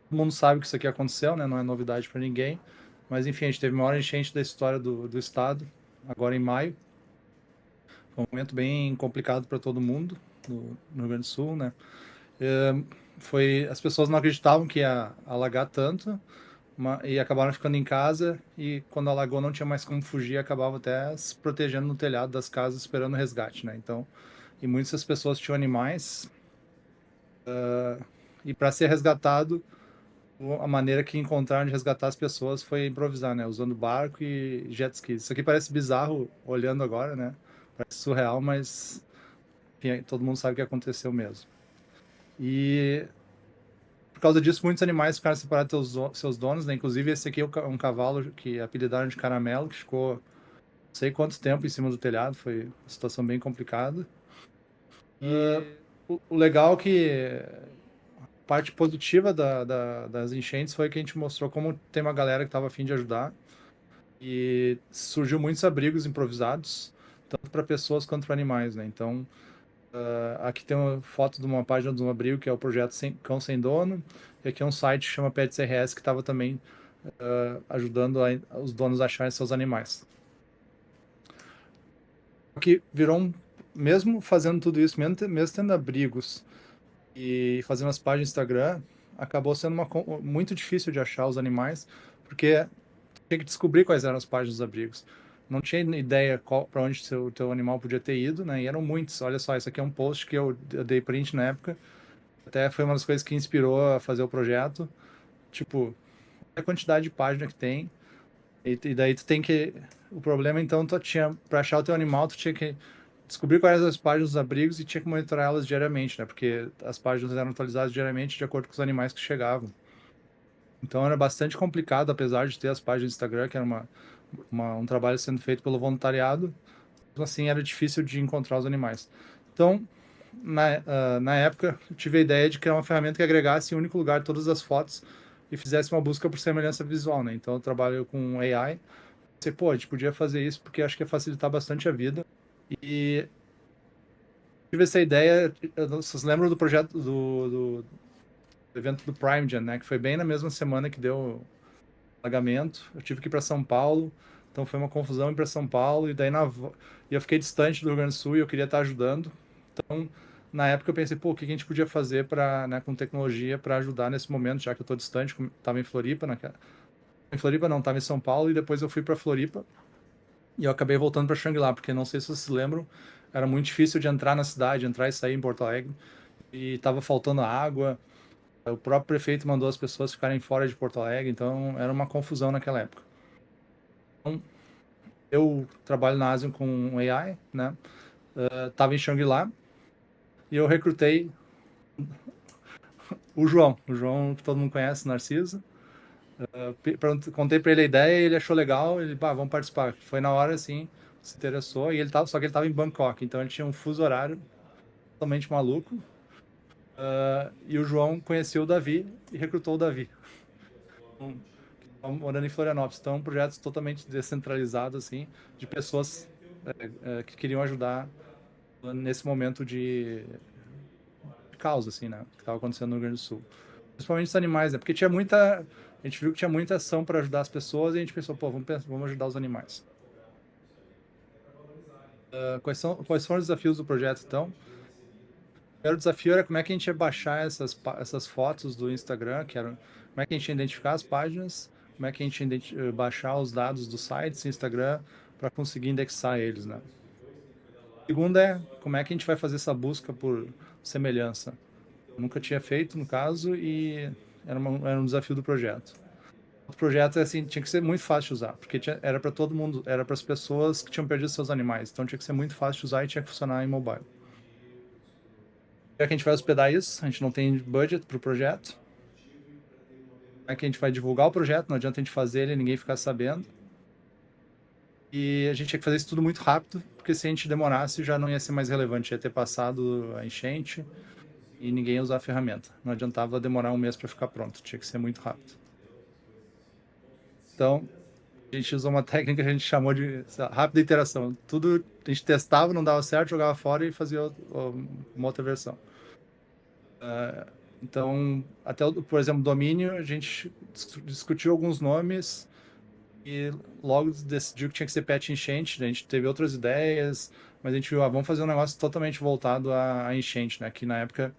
Todo mundo sabe que isso aqui aconteceu, né? Não é novidade para ninguém. Mas enfim, a gente teve a maior enchente da história do estado, agora em maio. Foi um momento bem complicado para todo mundo no Rio Grande do Sul, né? As pessoas não acreditavam que ia alagar tanto, e acabaram ficando em casa, e quando alagou não tinha mais como fugir, acabava até se protegendo no telhado das casas esperando o resgate, né? Então, e muitas das pessoas tinham animais, e para ser resgatado, a maneira que encontraram de resgatar as pessoas foi improvisar, né? Usando barco e jet ski. Isso aqui parece bizarro olhando agora, né? Parece surreal, mas enfim, todo mundo sabe o que aconteceu mesmo. E por causa disso, muitos animais ficaram separados dos seus donos, né? Inclusive, esse aqui é um cavalo que apelidaram de Caramelo, que ficou não sei quanto tempo em cima do telhado. Foi uma situação bem complicada. E o legal é que a parte positiva das enchentes foi que a gente mostrou como tem uma galera que estava a fim de ajudar. E surgiu muitos abrigos improvisados, tanto para pessoas quanto para animais, né? Então, aqui tem uma foto de uma página de um abrigo que é o projeto Cão Sem Dono, e aqui é um site que chama Pets RS que estava também ajudando os donos a acharem seus animais. Que virou mesmo fazendo tudo isso, mesmo tendo abrigos e fazendo as páginas do Instagram, acabou sendo muito difícil de achar os animais, porque tinha que descobrir quais eram as páginas dos abrigos. Não tinha ideia para onde o teu animal podia ter ido, né? E eram muitos. Olha só, isso aqui é um post que eu dei print na época. Até foi uma das coisas que inspirou a fazer o projeto. Tipo, a quantidade de página que tem. E daí tu tem que. O problema, então, tu tinha. Para achar o teu animal, tu tinha que descobrir quais eram as páginas dos abrigos e tinha que monitorar elas diariamente, né? Porque as páginas eram atualizadas diariamente de acordo com os animais que chegavam. Então era bastante complicado, apesar de ter as páginas do Instagram, que era um trabalho sendo feito pelo voluntariado, assim era difícil de encontrar os animais. Então, na época, eu tive a ideia de criar uma ferramenta que agregasse em um único lugar todas as fotos e fizesse uma busca por semelhança visual, né? Então eu trabalho com AI. Você, pô, a gente podia fazer isso porque acho que ia facilitar bastante a vida. E tive essa ideia, vocês lembram do projeto do evento do Prime Gen, né? Que foi bem na mesma semana que deu alagamento. Eu tive que ir para São Paulo, então foi uma confusão ir para São Paulo. E daí e eu fiquei distante do Rio Grande do Sul e eu queria estar ajudando. Então, na época eu pensei, pô, o que a gente podia fazer para, né, com tecnologia para ajudar nesse momento, já que eu estou distante, estava em Floripa, em Floripa não, estava em São Paulo e depois eu fui para Floripa e eu acabei voltando para Xangri-Lá, porque não sei se vocês se lembram, era muito difícil de entrar na cidade, entrar e sair em Porto Alegre e estava faltando água. O próprio prefeito mandou as pessoas ficarem fora de Porto Alegre, então era uma confusão naquela época. Então, eu trabalho na Asian com AI, né? Tava em Shangri-La e eu recrutei o João que todo mundo conhece, Narciso. Contei para ele a ideia, ele achou legal, ele, bah, vamos participar. Foi na hora, assim, se interessou, e só que ele tava em Bangkok, então ele tinha um fuso horário totalmente maluco. E o João conheceu o Davi e recrutou o Davi. Morando em Florianópolis. Então, projetos totalmente descentralizados, assim, de pessoas que queriam ajudar nesse momento de caos, assim, né? Que estava acontecendo no Rio Grande do Sul. Principalmente os animais, né? Porque tinha muita. A gente viu que tinha muita ação para ajudar as pessoas e a gente pensou, pô, vamos ajudar os animais. Quais foram os desafios do projeto, então? O primeiro desafio era como é que a gente ia baixar essas fotos do Instagram, como é que a gente ia identificar as páginas, como é que a gente ia baixar os dados dos sites do Instagram para conseguir indexar eles, né? O segundo é como é que a gente vai fazer essa busca por semelhança. Nunca tinha feito, no caso, e era um desafio do projeto. O projeto assim, tinha que ser muito fácil de usar, porque era para todo mundo, era para as pessoas que tinham perdido seus animais, então tinha que ser muito fácil de usar e tinha que funcionar em mobile. Como é que a gente vai hospedar isso? A gente não tem budget para o projeto. Como é que a gente vai divulgar o projeto? Não adianta a gente fazer ele e ninguém ficar sabendo. E a gente tinha que fazer isso tudo muito rápido, porque se a gente demorasse já não ia ser mais relevante, ia ter passado a enchente e ninguém ia usar a ferramenta. Não adiantava demorar um mês para ficar pronto, tinha que ser muito rápido. Então, a gente usou uma técnica que a gente chamou de rápida iteração. Tudo a gente testava, não dava certo, jogava fora e fazia uma outra versão. Então, até, por exemplo, domínio, a gente discutiu alguns nomes e logo decidiu que tinha que ser Pet Enchente. A gente teve outras ideias, mas a gente viu, vamos fazer um negócio totalmente voltado a enchente, né? Que na época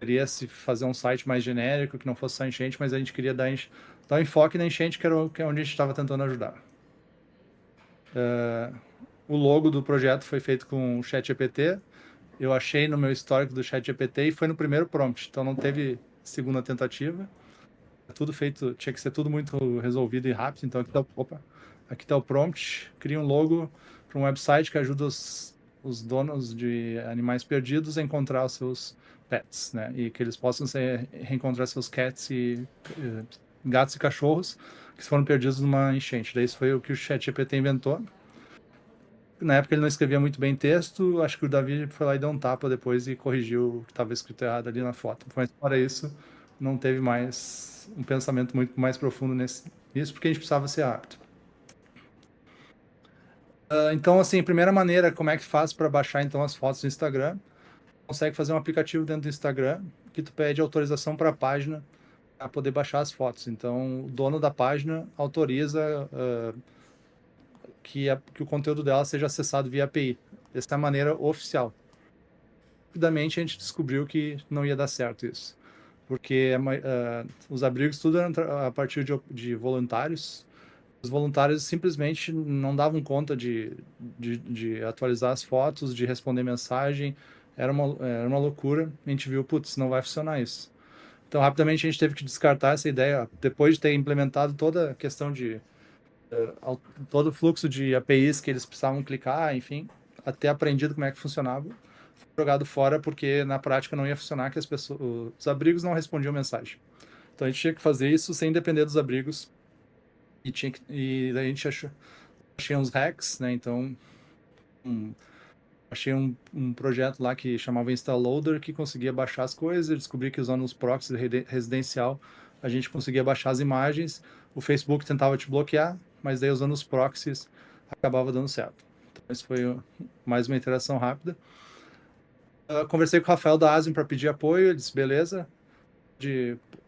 queria se fazer um site mais genérico, que não fosse só enchente, mas a gente queria dar um enfoque na enchente, que era que é onde a gente estava tentando ajudar. O logo do projeto foi feito com o ChatGPT. Eu achei no meu histórico do ChatGPT e foi no primeiro prompt, então não teve segunda tentativa. Tudo feito, tinha que ser tudo muito resolvido e rápido. Então aqui tá o prompt, cria um logo para um website que ajuda os donos de animais perdidos a encontrar os seus pets, né? E que eles possam reencontrar seus cats e gatos e cachorros que foram perdidos numa enchente. Daí isso foi o que o ChatGPT inventou. Na época ele não escrevia muito bem texto, acho que o Davi foi lá e deu um tapa depois e corrigiu o que estava escrito errado ali na foto. Mas fora isso, não teve mais um pensamento muito mais profundo nisso, porque a gente precisava ser rápido. Então, assim, a primeira maneira, como é que faz para baixar então as fotos do Instagram? Consegue fazer um aplicativo dentro do Instagram que tu pede autorização para a página para poder baixar as fotos. Então, o dono da página autoriza que o conteúdo dela seja acessado via API. Essa é a maneira oficial. Rapidamente a gente descobriu que não ia dar certo isso, porque os abrigos tudo eram a partir de voluntários. Os voluntários simplesmente não davam conta de atualizar as fotos, de responder mensagem. Era uma loucura. A gente viu, putz, não vai funcionar isso. Então, rapidamente a gente teve que descartar essa ideia, depois de ter implementado toda a questão de todo o fluxo de APIs que eles precisavam clicar, enfim, até aprendido como é que funcionava, jogado fora porque na prática não ia funcionar, que os abrigos não respondiam mensagem. Então a gente tinha que fazer isso sem depender dos abrigos e daí a gente achei uns hacks, né? Então achei um projeto lá que chamava InstaLoader, que conseguia baixar as coisas. Eu descobri que usando os proxies residencial a gente conseguia baixar as imagens. O Facebook tentava te bloquear, mas daí usando os proxies acabava dando certo. Então isso foi mais uma interação rápida. Conversei com o Rafael da Asium para pedir apoio. Ele disse, beleza,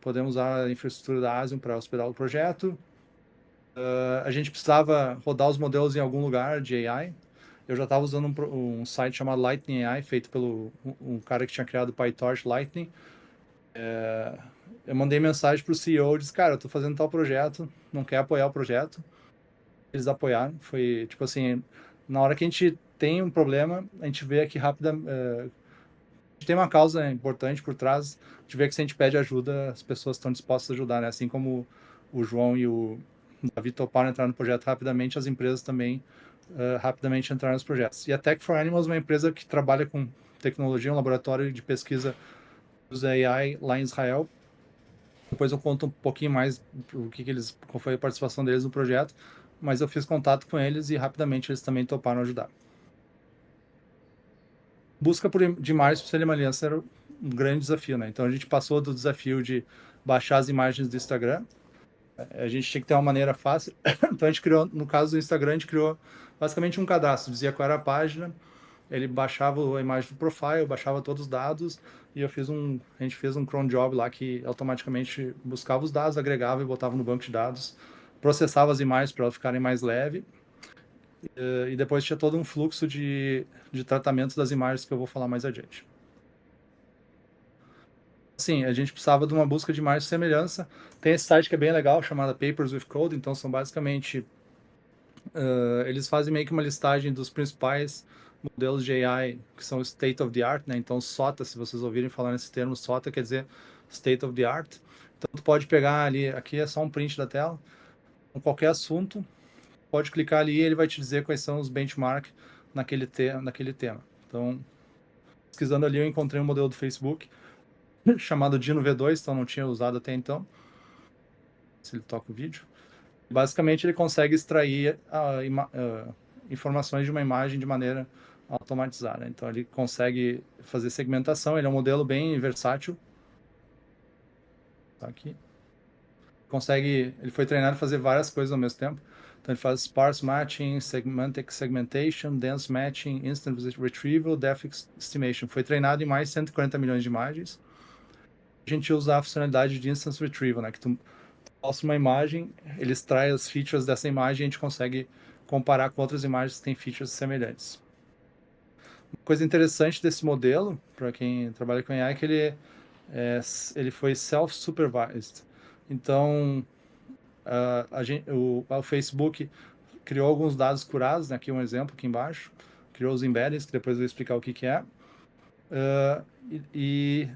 podemos usar a infraestrutura da Asium para hospedar o projeto. A gente precisava rodar os modelos em algum lugar de AI. Eu já estava usando um site chamado Lightning AI, feito pelo um cara que tinha criado o PyTorch Lightning. Eu mandei mensagem para o CEO e disse, cara, eu estou fazendo tal projeto, não quer apoiar o projeto. Eles apoiaram. Foi tipo assim, na hora que a gente tem um problema, a gente vê aqui tem uma causa importante por trás, de ver que se a gente pede ajuda, as pessoas estão dispostas a ajudar, né? Assim como o João e o Davi toparam entrar no projeto rapidamente, as empresas também rapidamente entraram nos projetos. E a Tech for Animals é uma empresa que trabalha com tecnologia, um laboratório de pesquisa dos AI lá em Israel. Depois eu conto um pouquinho mais qual foi a participação deles no projeto, mas eu fiz contato com eles e rapidamente eles também toparam ajudar. Busca de imagens para ser aliança era um grande desafio, né? Então a gente passou do desafio de baixar as imagens do Instagram. A gente tinha que ter uma maneira fácil. Então a gente criou, no caso do Instagram, a gente criou basicamente um cadastro, dizia qual era a página, ele baixava a imagem do profile, baixava todos os dados e a gente fez um cron job lá que automaticamente buscava os dados, agregava e botava no banco de dados, processava as imagens para elas ficarem mais leves e depois tinha todo um fluxo de tratamento das imagens que eu vou falar mais adiante. Sim, a gente precisava de uma busca de imagem de semelhança. Tem esse site que é bem legal, chamado Papers with Code, então são basicamente eles fazem meio que uma listagem dos principais modelos de AI que são state of the art, né? Então SOTA, se vocês ouvirem falar nesse termo, SOTA quer dizer state of the art. Então tu pode pegar ali, aqui é só um print da tela, com qualquer assunto, pode clicar ali e ele vai te dizer quais são os benchmarks naquele tema. Então, pesquisando ali eu encontrei um modelo do Facebook chamado Dino V2, então não tinha usado até então. Se ele toca o vídeo. Basicamente, ele consegue extrair informações de uma imagem de maneira automatizada. Então, ele consegue fazer segmentação. Ele é um modelo bem versátil. Tá aqui. Ele foi treinado a fazer várias coisas ao mesmo tempo. Então, ele faz sparse matching, semantic segmentation, dense matching, instant retrieval, depth estimation. Foi treinado em mais de 140 milhões de imagens. a gente usa a funcionalidade de Instance Retrieval, né? Que tu posta uma imagem, ele extrai as features dessa imagem e a gente consegue comparar com outras imagens que têm features semelhantes. Uma coisa interessante desse modelo, para quem trabalha com AI, é que ele foi self-supervised. Então, o Facebook criou alguns dados curados, né? Aqui um exemplo aqui embaixo, criou os embeddings, que depois eu vou explicar o que que é. Uh, e,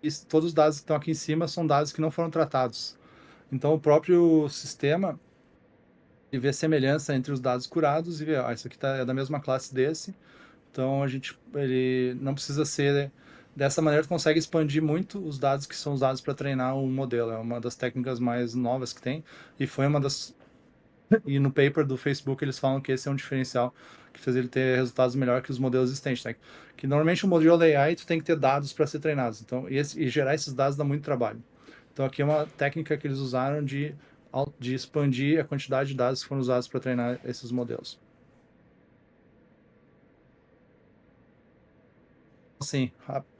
e todos os dados que estão aqui em cima são dados que não foram tratados. Então, o próprio sistema vê semelhança entre os dados curados e vê, isso aqui é da mesma classe desse. Então, ele não precisa ser... Dessa maneira, tu consegue expandir muito os dados que são usados para treinar um modelo. É uma das técnicas mais novas que tem. E foi uma das... E no paper do Facebook, eles falam que esse é um diferencial que fez ele ter resultados melhores que os modelos existentes, né? Que normalmente o modelo AI, tu tem que ter dados para ser treinados. Então, e gerar esses dados dá muito trabalho. Então, aqui é uma técnica que eles usaram de expandir a quantidade de dados que foram usados para treinar esses modelos. Assim,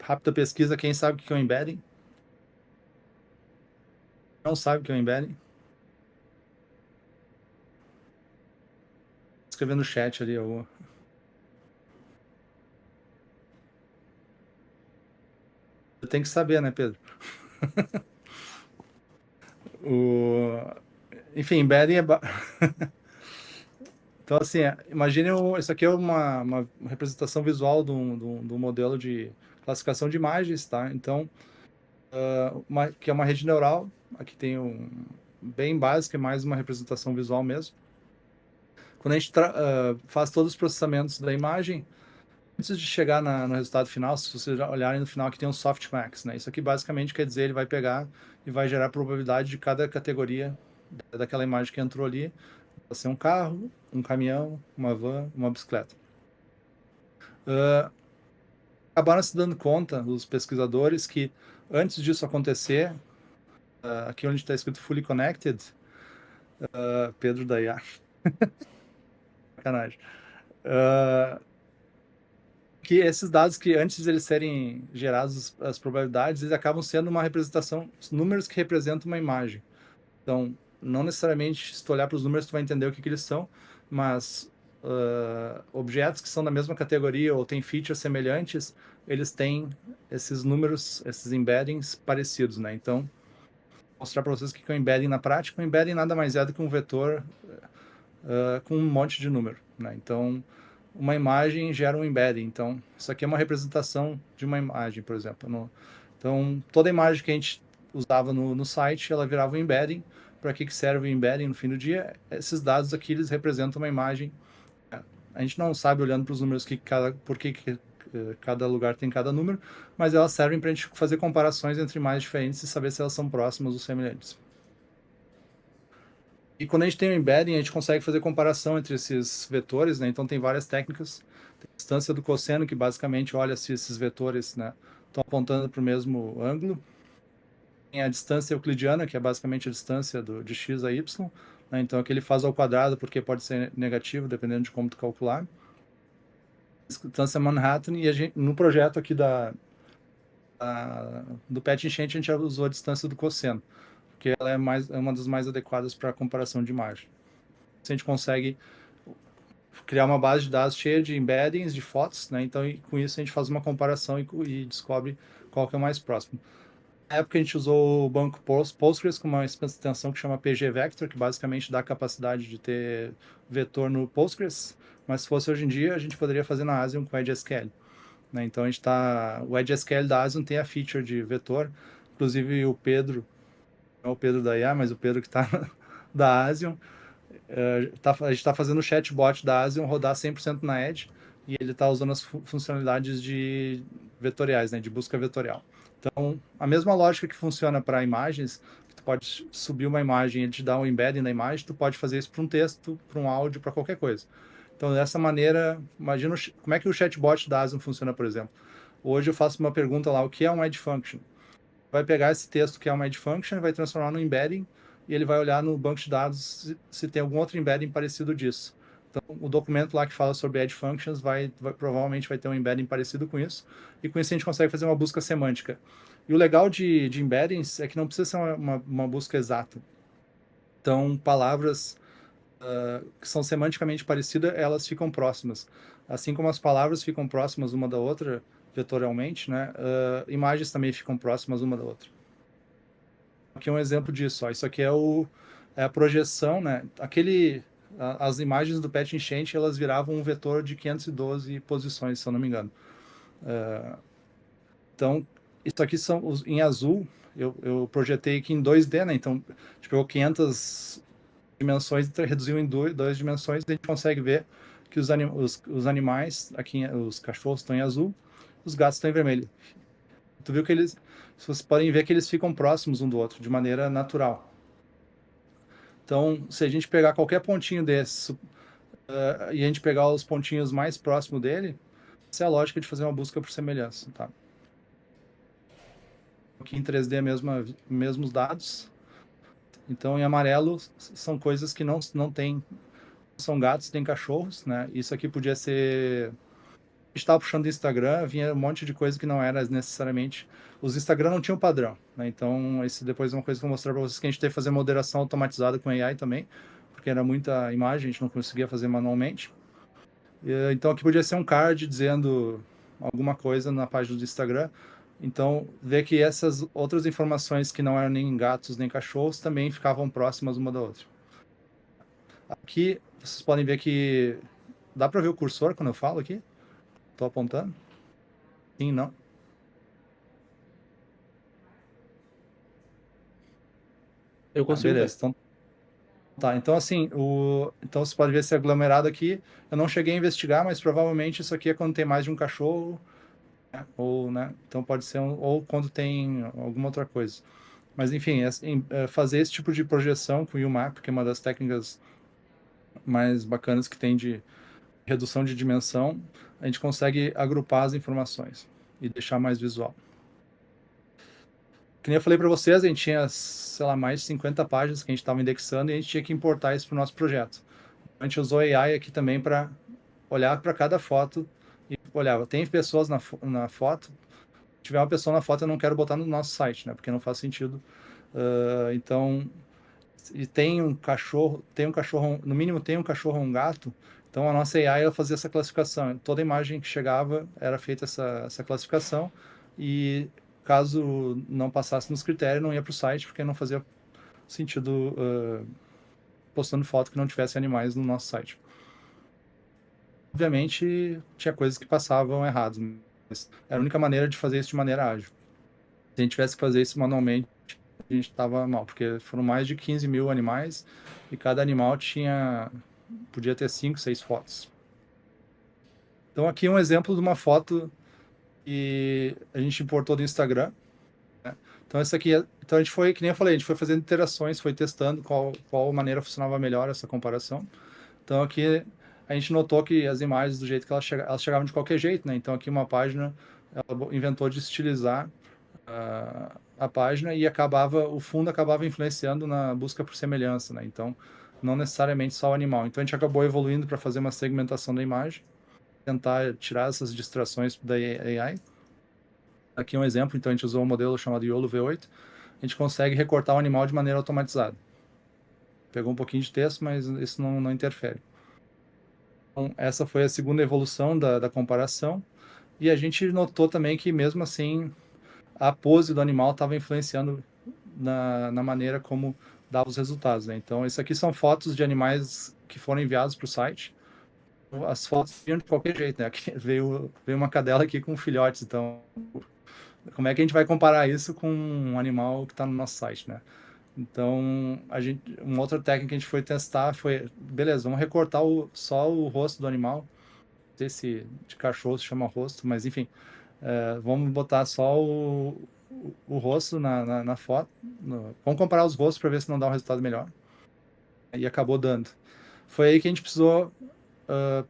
rápida pesquisa, quem sabe o que é o embedding? Não sabe o que é o embedding? Escrevendo no chat ali. Eu tenho que saber, né, Pedro? o... Enfim, embedding é... Então, assim, imagine, isso aqui é uma representação visual de um modelo de classificação de imagens, tá? Então, que é uma rede neural, aqui tem bem básica, é mais uma representação visual mesmo. Quando a gente faz todos os processamentos da imagem, antes de chegar no resultado final, se vocês olharem no final, aqui tem um softmax, né? Isso aqui basicamente quer dizer, ele vai pegar e vai gerar a probabilidade de cada categoria daquela imagem que entrou ali. Pode ser um carro, um caminhão, uma van, uma bicicleta. Acabaram se dando conta, os pesquisadores, que antes disso acontecer, aqui onde está escrito Fully Connected, Pedro da IA, sacanagem, que esses dados que antes de eles serem gerados, as probabilidades, eles acabam sendo uma representação, números que representam uma imagem. Então, não necessariamente, se tu olhar para os números, tu vai entender o que eles são, mas objetos que são da mesma categoria ou têm features semelhantes, eles têm esses números, esses embeddings parecidos, né? Então, vou mostrar para vocês o que é um embedding na prática. Um embedding nada mais é do que um vetor com um monte de número, né? Então, uma imagem gera um embedding. Então, isso aqui é uma representação de uma imagem, por exemplo. Então, toda imagem que a gente usava no site, ela virava um embedding. Para que serve o embedding no fim do dia? Esses dados aqui, eles representam uma imagem. A gente não sabe, olhando para os números, por que cada lugar tem cada número, mas elas servem para a gente fazer comparações entre imagens diferentes e saber se elas são próximas ou semelhantes. E quando a gente tem o embedding, a gente consegue fazer comparação entre esses vetores, né? Então tem várias técnicas. Tem a distância do cosseno, que basicamente olha se esses vetores, né, estão apontando para o mesmo ângulo. Tem a distância euclidiana, que é basicamente a distância de x a y, né? Então aqui ele faz ao quadrado, porque pode ser negativo, dependendo de como tu calcular. Distância Manhattan, e no projeto aqui do PET Enchente, a gente já usou a distância do cosseno, porque ela é uma das mais adequadas para comparação de imagem. A gente consegue criar uma base de dados cheia de embeddings, de fotos, né? Então, com isso, a gente faz uma comparação e descobre qual que é o mais próximo. Na época, a gente usou o banco Postgres com uma extensão que chama PG Vector, que basicamente dá a capacidade de ter vetor no Postgres, mas se fosse hoje em dia, a gente poderia fazer na Asium com EdgeSQL. Né? Então, o EdgeSQL da Asium tem a feature de vetor, inclusive o Pedro, não é o Pedro da IA, mas o Pedro que está da Asium, a gente está fazendo o chatbot da Asium rodar 100% na Edge, e ele está usando as funcionalidades vetoriais, né, de busca vetorial. Então, a mesma lógica que funciona para imagens, que tu pode subir uma imagem e ele te dá um embedding na imagem, tu pode fazer isso para um texto, para um áudio, para qualquer coisa. Então, dessa maneira, imagina como é que o chatbot da Asium funciona, por exemplo. Hoje eu faço uma pergunta lá, o que é um Edge Function? Vai pegar esse texto que é uma Edge Function e vai transformar no embedding, e ele vai olhar no banco de dados se tem algum outro embedding parecido disso. Então, o documento lá que fala sobre Edge Functions provavelmente vai ter um embedding parecido com isso, e com isso a gente consegue fazer uma busca semântica. E o legal de embeddings é que não precisa ser uma busca exata. Então, palavras que são semanticamente parecidas, elas ficam próximas. Assim como as palavras ficam próximas uma da outra, vetorialmente, né? Imagens também ficam próximas uma da outra. Aqui é um exemplo disso. Ó. Isso aqui é a projeção, né? As imagens do Patch Enchant, elas viravam um vetor de 512 posições, se eu não me engano. Então, isso aqui são em azul. Eu projetei aqui em 2D, né? Então, a gente pegou 500 dimensões e reduziu em duas dimensões. E a gente consegue ver que os animais, aqui os cachorros estão em azul, os gatos estão em vermelho. Tu viu que vocês podem ver que eles ficam próximos um do outro, de maneira natural. Então, se a gente pegar qualquer pontinho desse e a gente pegar os pontinhos mais próximos dele, essa é a lógica de fazer uma busca por semelhança, tá? Aqui em 3D mesmos dados. Então, em amarelo são coisas que não tem, são gatos, tem cachorros, né? Isso aqui podia ser estava puxando do Instagram, vinha um monte de coisa que não era necessariamente. Os Instagram não tinham padrão, né? Então, isso depois é uma coisa que eu vou mostrar para vocês que a gente teve que fazer moderação automatizada com AI também, porque era muita imagem, a gente não conseguia fazer manualmente. Então, aqui podia ser um card dizendo alguma coisa na página do Instagram. Então, ver que essas outras informações que não eram nem gatos nem cachorros também ficavam próximas uma da outra. Aqui, vocês podem ver que dá para ver o cursor quando eu falo aqui? Estou apontando? Sim, não? Eu Ah, consigo beleza. ver. Então, tá. Então, assim, então você pode ver esse aglomerado aqui. Eu não cheguei a investigar, mas provavelmente isso aqui é quando tem mais de um cachorro, né? Ou, né? Então pode ser ou quando tem alguma outra coisa. Mas, enfim, fazer esse tipo de projeção com o UMAP, que é uma das técnicas mais bacanas que tem de redução de dimensão, a gente consegue agrupar as informações e deixar mais visual. Que nem eu falei para vocês, a gente tinha, sei lá, mais de 50 páginas que a gente estava indexando e a gente tinha que importar isso para o nosso projeto. A gente usou AI aqui também para olhar para cada foto e olhava, tem pessoas na foto, se tiver uma pessoa na foto eu não quero botar no nosso site, né, porque não faz sentido. Então, e tem um cachorro, no mínimo tem um cachorro ou um gato, então a nossa AI ela fazia essa classificação. Toda imagem que chegava era feita essa classificação e caso não passasse nos critérios, não ia para o site, porque não fazia sentido postando foto que não tivesse animais no nosso site. Obviamente, tinha coisas que passavam erradas, mas era a única maneira de fazer isso de maneira ágil. Se a gente tivesse que fazer isso manualmente, a gente estava mal, porque foram mais de 15 mil animais e cada animal podia ter 5, 6 fotos. Então, aqui um exemplo de uma foto que a gente importou do Instagram. Né? Então, essa aqui, então a gente foi, que nem eu falei, a gente foi fazendo interações, foi testando qual maneira funcionava melhor essa comparação. Então, aqui a gente notou que as imagens, do jeito que elas chegavam de qualquer jeito, né? Então, aqui uma página, ela inventou de estilizar a página e o fundo acabava influenciando na busca por semelhança, né? Então, não necessariamente só o animal. Então, a gente acabou evoluindo para fazer uma segmentação da imagem, tentar tirar essas distrações da AI. Aqui um exemplo, então a gente usou um modelo chamado YOLO V8, a gente consegue recortar o animal de maneira automatizada. Pegou um pouquinho de texto, mas isso não interfere. Então, essa foi a segunda evolução da comparação, e a gente notou também que, mesmo assim, a pose do animal estava influenciando na maneira como dava os resultados, né? Então, isso aqui são fotos de animais que foram enviados para o site. As fotos vinham de qualquer jeito, né? Aqui veio uma cadela aqui com filhotes, então como é que a gente vai comparar isso com um animal que está no nosso site, né? Então, uma outra técnica que a gente foi testar foi, beleza, vamos recortar só o rosto do animal. Não sei se de cachorro se chama rosto, mas enfim, vamos botar só o rosto na foto. Vamos comparar os rostos para ver se não dá um resultado melhor. E acabou dando. Foi aí que a gente precisou,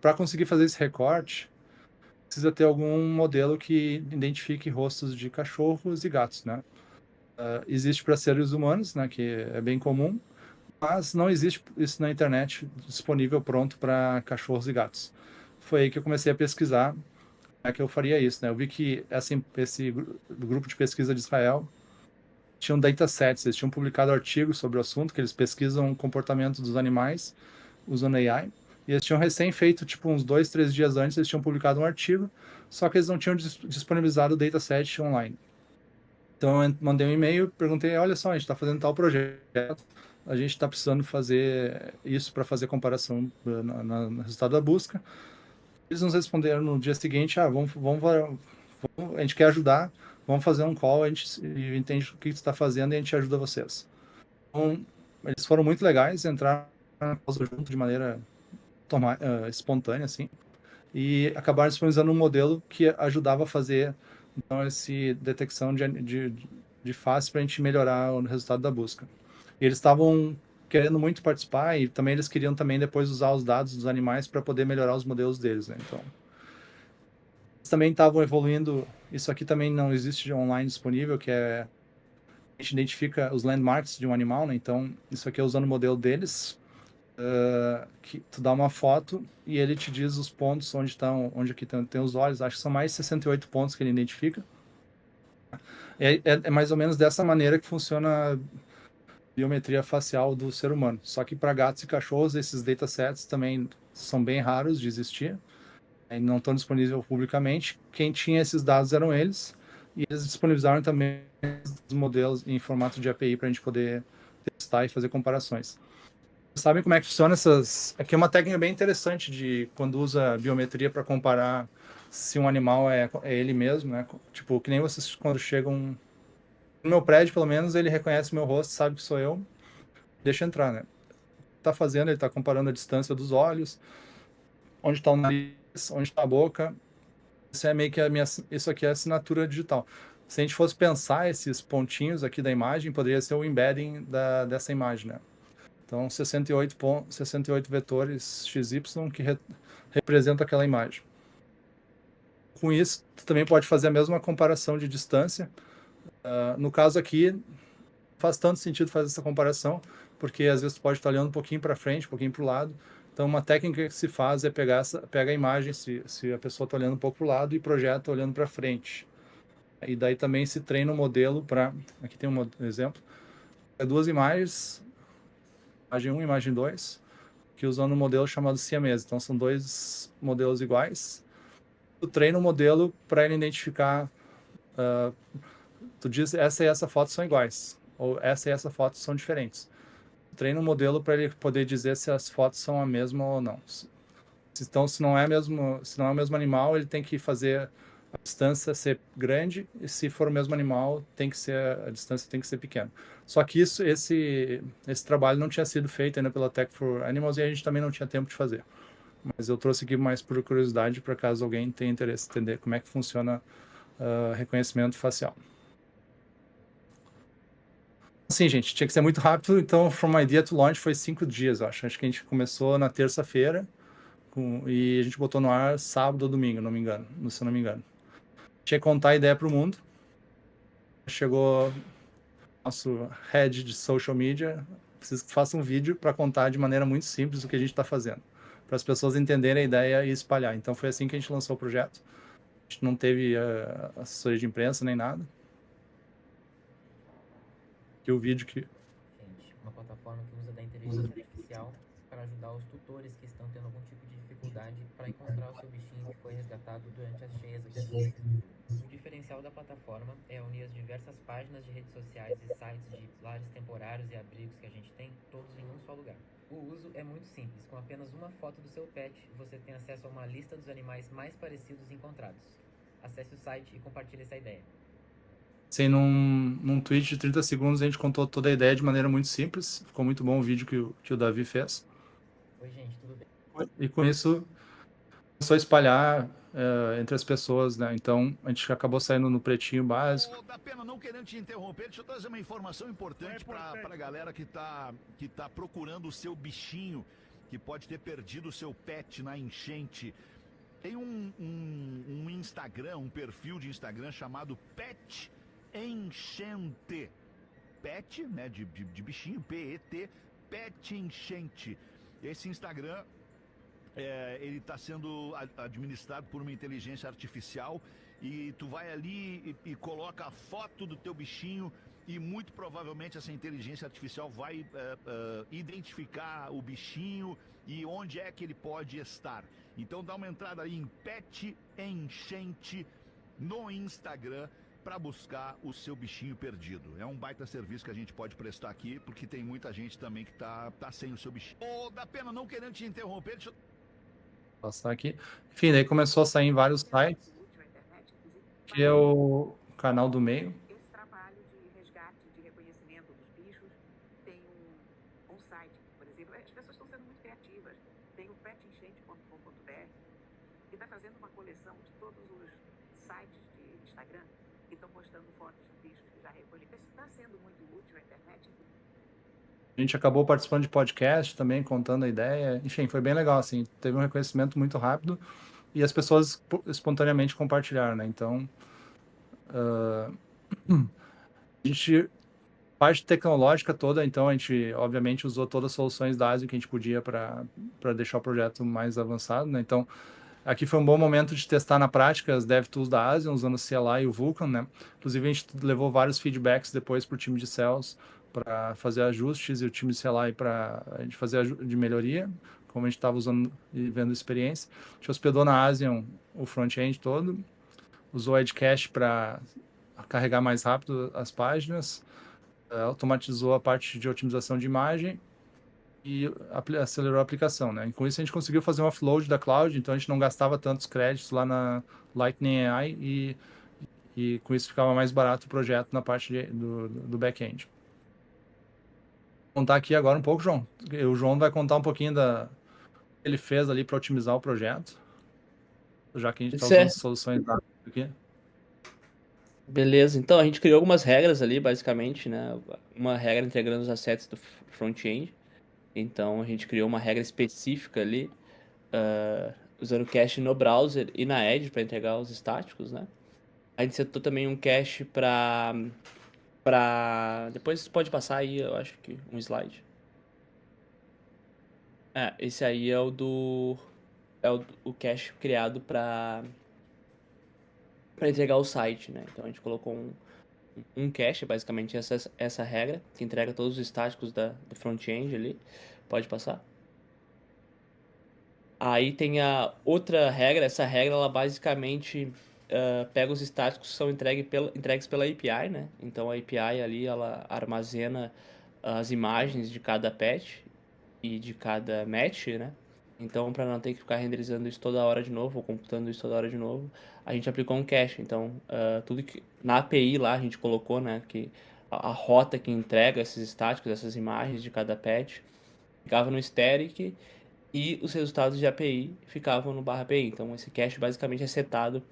para conseguir fazer esse recorte, precisa ter algum modelo que identifique rostos de cachorros e gatos, né? Existe para seres humanos, né, que é bem comum, mas não existe isso na internet disponível pronto para cachorros e gatos. Foi aí que eu comecei a pesquisar é que eu faria isso, né? Eu vi que esse grupo de pesquisa de Israel tinham datasets, eles tinham publicado artigos sobre o assunto, que eles pesquisam o comportamento dos animais usando AI, e eles tinham recém feito, tipo, uns 2, 3 dias antes, eles tinham publicado um artigo, só que eles não tinham disponibilizado o dataset online. Então eu mandei um e-mail, perguntei, olha só, a gente está fazendo tal projeto, a gente está precisando fazer isso para fazer comparação no resultado da busca. Eles nos responderam no dia seguinte, a gente quer ajudar, vamos fazer um call, a gente entende o que você está fazendo e a gente ajuda vocês. Então, eles foram muito legais, entraram na causa junto de maneira espontânea, assim, e acabaram disponibilizando um modelo que ajudava a fazer então, essa detecção de face para a gente melhorar o resultado da busca. E eles estavam querendo muito participar e também eles queriam também depois usar os dados dos animais para poder melhorar os modelos deles, né? Então, eles também estavam evoluindo, isso aqui também não existe online disponível, que é a gente identifica os landmarks de um animal, né? Então, isso aqui é usando o modelo deles, que tu dá uma foto e ele te diz os pontos onde estão, onde aqui tem os olhos. Acho que são mais 68 pontos que ele identifica. É mais ou menos dessa maneira que funciona a biometria facial do ser humano. Só que para gatos e cachorros, esses datasets também são bem raros de existir. E não estão disponíveis publicamente. Quem tinha esses dados eram eles. E eles disponibilizaram também os modelos em formato de API para a gente poder testar e fazer comparações. Sabem como é que funciona essas... Aqui é uma técnica bem interessante de quando usa biometria para comparar se um animal é ele mesmo, né? Tipo, que nem vocês quando chegam no meu prédio, pelo menos, ele reconhece o meu rosto, sabe que sou eu, deixa entrar, né? Tá fazendo, ele tá comparando a distância dos olhos, onde está o nariz, onde está a boca. Isso é meio que isso aqui é a assinatura digital. Se a gente fosse pensar esses pontinhos aqui da imagem, poderia ser o embedding dessa imagem, né? Então, 68 vetores XY que representa aquela imagem. Com isso, tu também pode fazer a mesma comparação de distância. No caso aqui, faz tanto sentido fazer essa comparação, porque às vezes tu pode estar olhando um pouquinho para frente, um pouquinho para o lado. Então, uma técnica que se faz é pega a imagem, se a pessoa está olhando um pouco para o lado, e projeta olhando para frente. E daí também se treina o modelo para... Aqui tem um exemplo. É duas imagens, imagem 1 e imagem 2, que usando um modelo chamado siamês. Então, são dois modelos iguais. Tu treina o modelo para ele identificar... tu diz, essa e essa foto são iguais, ou essa e essa foto são diferentes. Treina um modelo para ele poder dizer se as fotos são a mesma ou não. Então, se não é o mesmo animal, ele tem que fazer a distância ser grande, e se for o mesmo animal, a distância tem que ser pequena. Só que esse trabalho não tinha sido feito ainda pela Tech for Animals e a gente também não tinha tempo de fazer. Mas eu trouxe aqui mais por curiosidade, para caso alguém tenha interesse em entender como é que funciona reconhecimento facial. Sim, gente, tinha que ser muito rápido, então from idea to launch foi 5 dias, eu acho. Acho que a gente começou na terça-feira e a gente botou no ar sábado ou domingo, não me engano, se eu não me engano. Tinha que contar a ideia para o mundo. Chegou nosso head de social media, preciso que faça um vídeo para contar de maneira muito simples o que a gente está fazendo, para as pessoas entenderem a ideia e espalhar. Então foi assim que a gente lançou o projeto. A gente não teve assessoria de imprensa nem nada. E o vídeo que... Gente, uma plataforma que usa da inteligência artificial para ajudar os tutores que estão tendo algum tipo de dificuldade para encontrar o seu bichinho que foi resgatado durante as cheias aqui no Rio. O diferencial da plataforma é unir as diversas páginas de redes sociais e sites de lares temporários e abrigos que a gente tem, todos em um só lugar. O uso é muito simples, com apenas uma foto do seu pet, você tem acesso a uma lista dos animais mais parecidos encontrados. Acesse o site e compartilhe essa ideia. Assim, num tweet de 30 segundos a gente contou toda a ideia de maneira muito simples. Ficou muito bom o vídeo que o Davi fez. Oi, gente, tudo bem? E com isso começou a espalhar entre as pessoas, né? Então a gente acabou saindo no pretinho básico. Da pena, não querendo te interromper, deixa eu trazer uma informação importante para a galera que tá procurando o seu bichinho, que pode ter perdido o seu pet na enchente. Tem um Instagram, um perfil de Instagram chamado Pet Enchente. Pet, né, de bichinho, P-E-T, Pet Enchente. Esse Instagram ele está sendo administrado por uma inteligência artificial e tu vai ali e coloca a foto do teu bichinho e muito provavelmente essa inteligência artificial vai identificar o bichinho e onde é que ele pode estar. Então dá uma entrada aí em Pet Enchente no Instagram para buscar o seu bichinho perdido. É um baita serviço que a gente pode prestar aqui, porque tem muita gente também que tá sem o seu bichinho. Ô, da pena, não querendo te interromper, deixa eu... Passar aqui. Enfim, daí começou a sair em vários sites, que é o canal do meio. Esse trabalho de resgate, de reconhecimento dos bichos, tem um site, por exemplo, as pessoas estão sendo muito criativas. Tem o petenchente.com.br, que está fazendo uma coleção de todos os sites de Instagram que estão postando fotos de bichos que já recolheram. Isso está sendo muito útil à internet. A gente acabou participando de podcast também, contando a ideia. Enfim, foi bem legal, assim. Teve um reconhecimento muito rápido e as pessoas espontaneamente compartilharam, né? Então, a gente... Parte tecnológica toda, então a gente, obviamente, usou todas as soluções da ASIO que a gente podia para deixar o projeto mais avançado, né? Então, aqui foi um bom momento de testar na prática as DevTools da ASIO, usando o CLI e o Vulkan, né? Inclusive, a gente levou vários feedbacks depois para o time de Sales para fazer ajustes e o time de CLI para a gente fazer de melhoria, como a gente estava usando e vendo experiência. A gente hospedou na ASIO o front-end todo, usou o Edge Cache para carregar mais rápido as páginas, automatizou a parte de otimização de imagem e acelerou a aplicação, né? E com isso a gente conseguiu fazer um offload da cloud, então a gente não gastava tantos créditos lá na Lightning AI e com isso ficava mais barato o projeto na parte do back-end. Vou contar aqui agora um pouco, João. O João vai contar um pouquinho da que ele fez ali para otimizar o projeto, já que a gente está usando as soluções aqui. Beleza, então a gente criou algumas regras ali, basicamente, né? Uma regra integrando os assets do front-end. Então a gente criou uma regra específica ali, usando o cache no browser e na Edge para entregar os estáticos, né? A gente setou também um cache para... Depois pode passar aí, eu acho que um slide. Esse aí é o cache criado para entregar o site, né? Então a gente colocou um cache, basicamente essa regra, que entrega todos os estáticos do front-end ali. Pode passar. Aí tem a outra regra, essa regra ela basicamente pega os estáticos que são entregues pela API, né? Então a API ali ela armazena as imagens de cada patch e de cada match, né? Então, para não ter que ficar renderizando isso toda hora de novo, ou computando isso toda hora de novo, a gente aplicou um cache. Então, tudo que na API lá a gente colocou, né, que a rota que entrega esses estáticos, essas imagens de cada patch, ficava no static e os resultados de API ficavam no /API. Então, esse cache basicamente é setado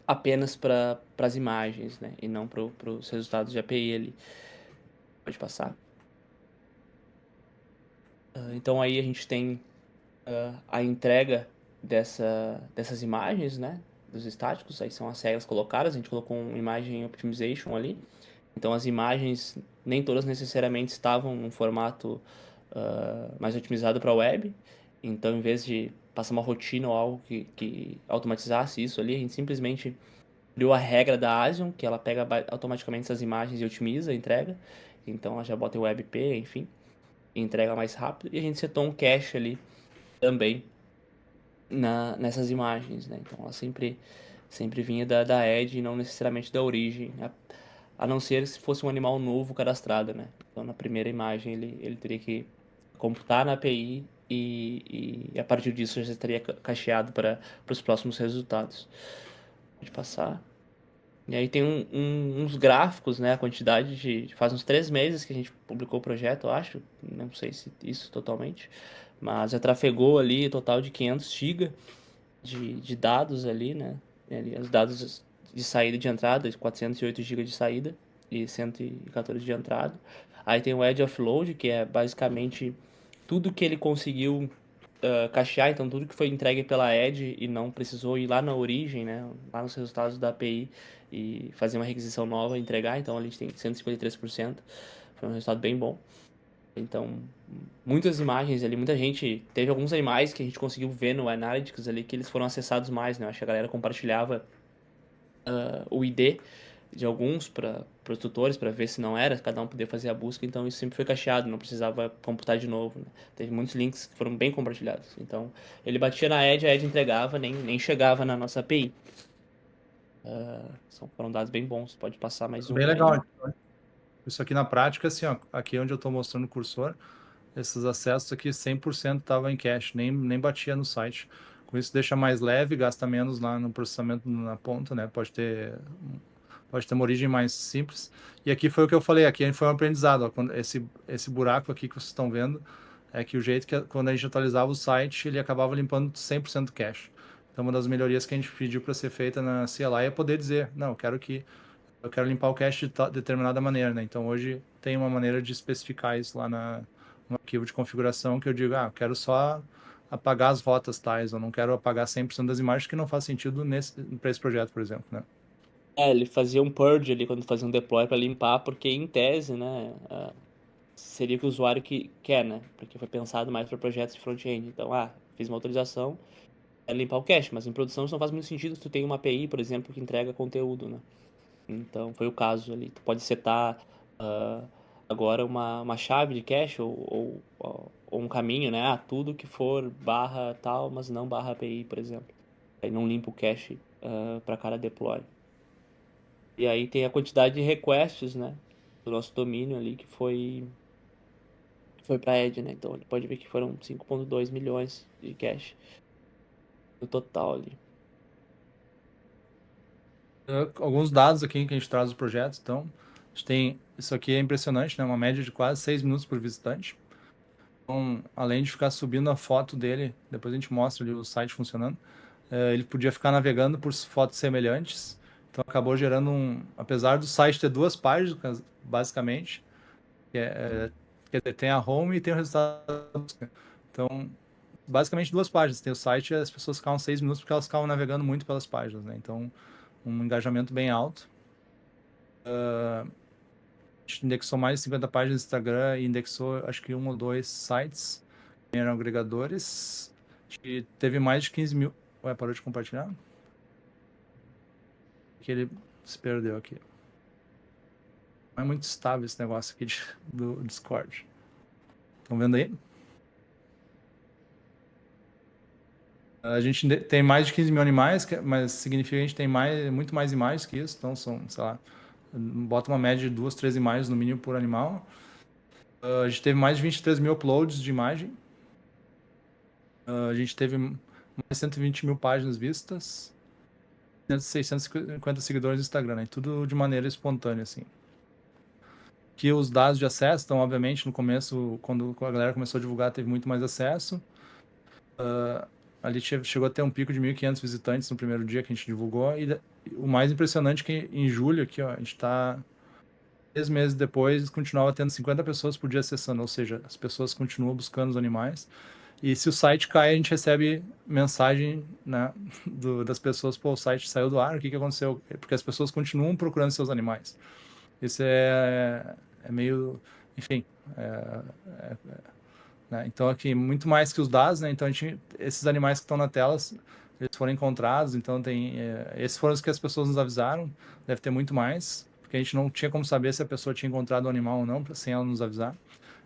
apenas para as imagens, né, e não para os resultados de API ali. Pode passar. Então aí a gente tem a entrega dessas imagens, né, dos estáticos. Aí são as regras colocadas, a gente colocou uma imagem optimization ali. Então as imagens nem todas necessariamente estavam num formato mais otimizado para a web. Então em vez de passar uma rotina ou algo que automatizasse isso ali, a gente simplesmente criou a regra da ASION, que ela pega automaticamente essas imagens e otimiza a entrega. Então ela já bota o WebP, enfim, e entrega mais rápido. E a gente setou um cache ali também nessas imagens, né? Então ela sempre vinha da Edge e não necessariamente da origem, a não ser se fosse um animal novo cadastrado, né? Então na primeira imagem ele teria que computar na API e a partir disso já estaria cacheado para os próximos resultados. Pode passar. E aí tem uns gráficos, né? A quantidade de... Faz uns 3 meses que a gente publicou o projeto, eu acho. Não sei se isso totalmente. Mas já trafegou ali total de 500 GB de dados ali, né? Os dados de saída e de entrada, 408 GB de saída e 114 de entrada. Aí tem o Edge Offload, que é basicamente tudo que ele conseguiu cachear, então tudo que foi entregue pela Edge e não precisou ir lá na origem, né? Lá nos resultados da API e fazer uma requisição nova e entregar. Então a gente tem 153%. Foi um resultado bem bom. Então, muitas imagens ali, muita gente... Teve alguns animais que a gente conseguiu ver no Analytics ali, que eles foram acessados mais, né? Eu acho que a galera compartilhava o ID de alguns para os tutores, para ver se não era, cada um poder fazer a busca, então isso sempre foi cacheado, não precisava computar de novo, né? Teve muitos links que foram bem compartilhados. Então, ele batia na Edge, a Edge entregava, nem chegava na nossa API. Foram dados bem bons, pode passar mais um Bem aí. legal. Isso aqui na prática, assim, ó, aqui onde eu estou mostrando o cursor, esses acessos aqui 100% estava em cache, nem batia no site. Com isso deixa mais leve, gasta menos lá no processamento na ponta, né? Pode ter uma origem mais simples. E aqui foi o que eu falei, aqui foi um aprendizado. Ó, esse buraco aqui que vocês estão vendo é que o jeito que quando a gente atualizava o site, ele acabava limpando 100% do cache. Então, uma das melhorias que a gente pediu para ser feita na CLI é poder dizer, não, eu quero limpar o cache de determinada maneira, né? Então, hoje tem uma maneira de especificar isso lá no arquivo de configuração que eu digo, eu quero só apagar as rotas tais, eu não quero apagar 100% das imagens, que não faz sentido para esse projeto, por exemplo, né? Ele fazia um purge ali quando fazia um deploy para limpar, porque em tese, né, seria o que o usuário quer, né? Porque foi pensado mais para projetos de front-end. Então, fiz uma autorização, é limpar o cache, mas em produção isso não faz muito sentido se tu tem uma API, por exemplo, que entrega conteúdo, né? Então, foi o caso ali. Tu pode setar agora uma chave de cache ou um caminho, né? Tudo que for barra tal, mas não barra API, por exemplo. Aí não limpa o cache para cada deploy. E aí tem a quantidade de requests, né? Do nosso domínio ali, que foi para Edge, né? Então, ele pode ver que foram 5,2 milhões de cache no total ali. Alguns dados aqui que a gente traz do projeto, então, a gente tem, isso aqui é impressionante, né? Uma média de quase 6 minutos por visitante. Então, além de ficar subindo a foto dele, depois a gente mostra ali o site funcionando, ele podia ficar navegando por fotos semelhantes. Então, acabou gerando apesar do site ter 2 páginas, basicamente, quer dizer, tem a home e tem o resultado da busca. Então, basicamente 2 páginas. Tem o site e as pessoas ficavam 6 minutos porque elas ficavam navegando muito pelas páginas, né? Então, um engajamento bem alto. A gente indexou mais de 50 páginas no Instagram e indexou, acho que 1 ou 2 sites que eram agregadores. A gente teve mais de 15 mil... Ué, parou de compartilhar? Que ele se perdeu aqui. Não é muito estável esse negócio aqui do Discord. Estão vendo aí? A gente tem mais de 15 mil animais, mas significa que a gente tem muito mais imagens que isso. Então, são, sei lá, bota uma média de 2, 3 imagens no mínimo por animal. A gente teve mais de 23 mil uploads de imagem. A gente teve mais de 120 mil páginas vistas. 650 seguidores no Instagram, né? Tudo de maneira espontânea, assim. Que os dados de acesso, então, obviamente, no começo, quando a galera começou a divulgar, teve muito mais acesso. Ali chegou a ter um pico de 1.500 visitantes no primeiro dia que a gente divulgou. E o mais impressionante é que em julho, aqui, ó, a gente está 3 meses depois, continuava tendo 50 pessoas por dia acessando, ou seja, as pessoas continuam buscando os animais. E se o site cai, a gente recebe mensagem, né, das pessoas, o site saiu do ar, o que aconteceu? Porque as pessoas continuam procurando seus animais. Isso é meio, enfim, né? Então aqui, muito mais que os dados, né? Então esses animais que estão na tela, eles foram encontrados, então esses foram os que as pessoas nos avisaram, deve ter muito mais, porque a gente não tinha como saber se a pessoa tinha encontrado o animal ou não, sem ela nos avisar.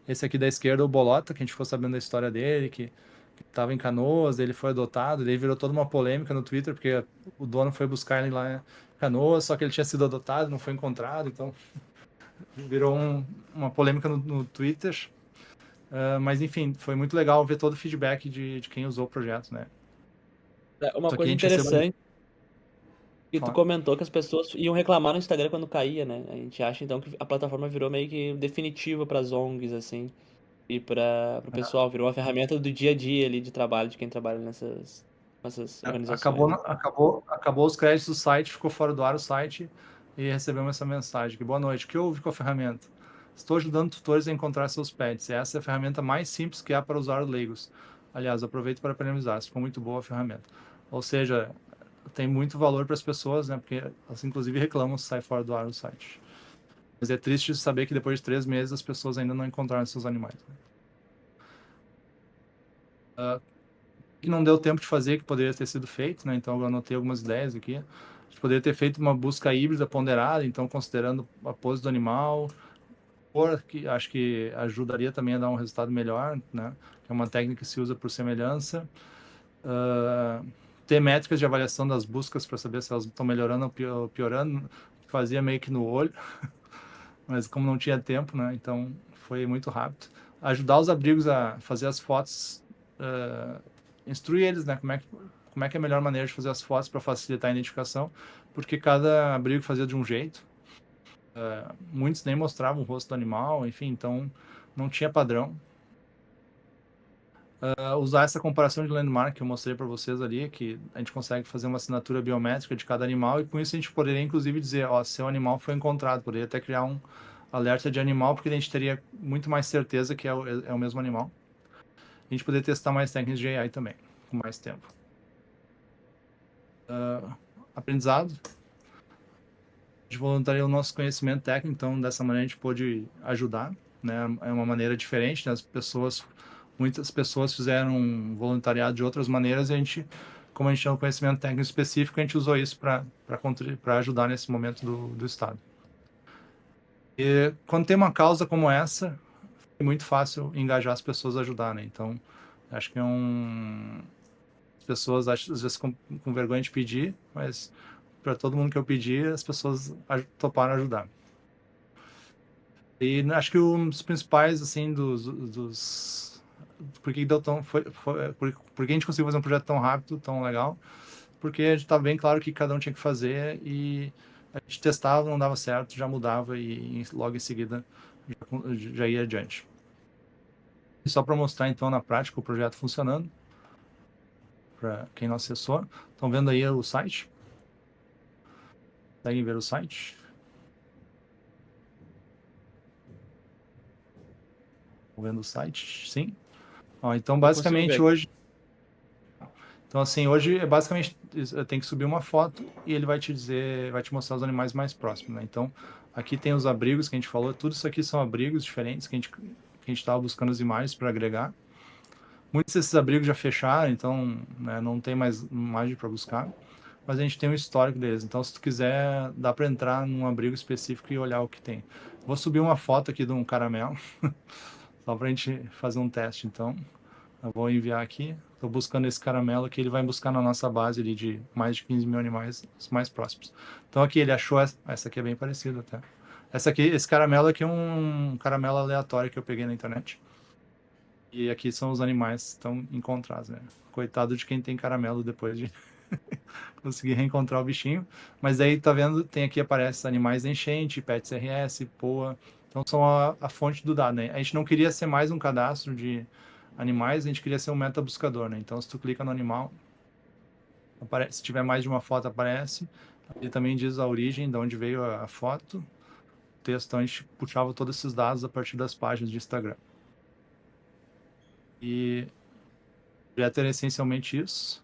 Esse aqui da esquerda, o Bolota, que a gente ficou sabendo da história dele, que estava em Canoas, ele foi adotado, ele virou toda uma polêmica no Twitter, porque o dono foi buscar ele lá em Canoas, só que ele tinha sido adotado, não foi encontrado, então virou uma polêmica no Twitter. Mas enfim, foi muito legal ver todo o feedback de quem usou o projeto, né? Uma coisa interessante que tu Fala. comentou que as pessoas iam reclamar no Instagram quando caía, né? A gente acha então que a plataforma virou meio que definitiva para as ONGs, assim, e para o pessoal, virou uma ferramenta do dia a dia ali de trabalho de quem trabalha nessas organizações. Acabou os créditos do site, ficou fora do ar o site e recebemos essa mensagem: que boa noite, o que houve com a ferramenta? Estou ajudando tutores a encontrar seus pets. Essa é a ferramenta mais simples que há para usuários leigos. Aliás, aproveito para parabenizar, ficou muito boa a ferramenta. Ou seja, tem muito valor para as pessoas, né? Porque elas inclusive reclamam se sai fora do ar o site. Mas é triste saber que depois de 3 meses as pessoas ainda não encontraram seus animais, né? Que não deu tempo de fazer, que poderia ter sido feito, né? Então eu anotei algumas ideias aqui. A gente poderia ter feito uma busca híbrida ponderada, então considerando a pose do animal, cor, que acho que ajudaria também a dar um resultado melhor, né? Que é uma técnica que se usa por semelhança. Ter métricas de avaliação das buscas para saber se elas estão melhorando ou piorando, fazia meio que no olho, mas como não tinha tempo, né? Então foi muito rápido. Ajudar os abrigos a fazer as fotos, instruir eles, né? Como é que é a melhor maneira de fazer as fotos para facilitar a identificação, porque cada abrigo fazia de um jeito. Muitos nem mostravam o rosto do animal, enfim, então não tinha padrão. Usar essa comparação de landmark que eu mostrei para vocês ali, que a gente consegue fazer uma assinatura biométrica de cada animal, e com isso a gente poderia inclusive dizer, ó, seu animal foi encontrado, poderia até criar um alerta de animal, porque a gente teria muito mais certeza que é o mesmo animal. A gente poderia testar mais técnicas de AI também, com mais tempo. Aprendizado. De voluntariar o nosso conhecimento técnico, então dessa maneira a gente pôde ajudar, né? É uma maneira diferente, né? Muitas pessoas fizeram voluntariado de outras maneiras e como a gente tinha um conhecimento técnico específico, a gente usou isso para ajudar nesse momento do Estado. E quando tem uma causa como essa, é muito fácil engajar as pessoas a ajudar, né? Então, acho que as pessoas às vezes com vergonha de pedir, mas para todo mundo que eu pedi, as pessoas toparam ajudar. E acho que um dos principais, assim, por que deu por que a gente conseguiu fazer um projeto tão rápido, tão legal? Porque a gente estava bem claro que cada um tinha que fazer e a gente testava, não dava certo, já mudava e logo em seguida já ia adiante. E só para mostrar, então, na prática o projeto funcionando, para quem não acessou. Estão vendo aí o site? Conseguem ver o site? Estão vendo o site? Sim? Então, basicamente, hoje... Então, assim, hoje é basicamente tem que subir uma foto e ele vai te dizer, vai te mostrar os animais mais próximos, né? Então, aqui tem os abrigos que a gente falou, tudo isso aqui são abrigos diferentes que a gente estava buscando as imagens para agregar. Muitos desses abrigos já fecharam, então, né, não tem mais imagem para buscar, mas a gente tem um histórico deles. Então, se tu quiser, dá para entrar num abrigo específico e olhar o que tem. Vou subir uma foto aqui de um caramelo, só para a gente fazer um teste, então. Eu vou enviar aqui. Estou buscando esse caramelo que ele vai buscar na nossa base ali de mais de 15 mil animais, os mais próximos. Então aqui ele achou essa aqui é bem parecida até. Esse caramelo aqui é um caramelo aleatório que eu peguei na internet. E aqui são os animais que estão encontrados, né? Coitado de quem tem caramelo depois de conseguir reencontrar o bichinho. Mas aí, tá vendo, tem aqui aparece animais da enchente, Pets RS, POA. Então são a fonte do dado, né? A gente não queria ser mais um cadastro de animais, a gente queria ser um meta-buscador, né? Então, se tu clica no animal, se tiver mais de uma foto, aparece. Ele também diz a origem, de onde veio a foto. O texto, então, a gente puxava todos esses dados a partir das páginas de Instagram. E o projeto era essencialmente isso.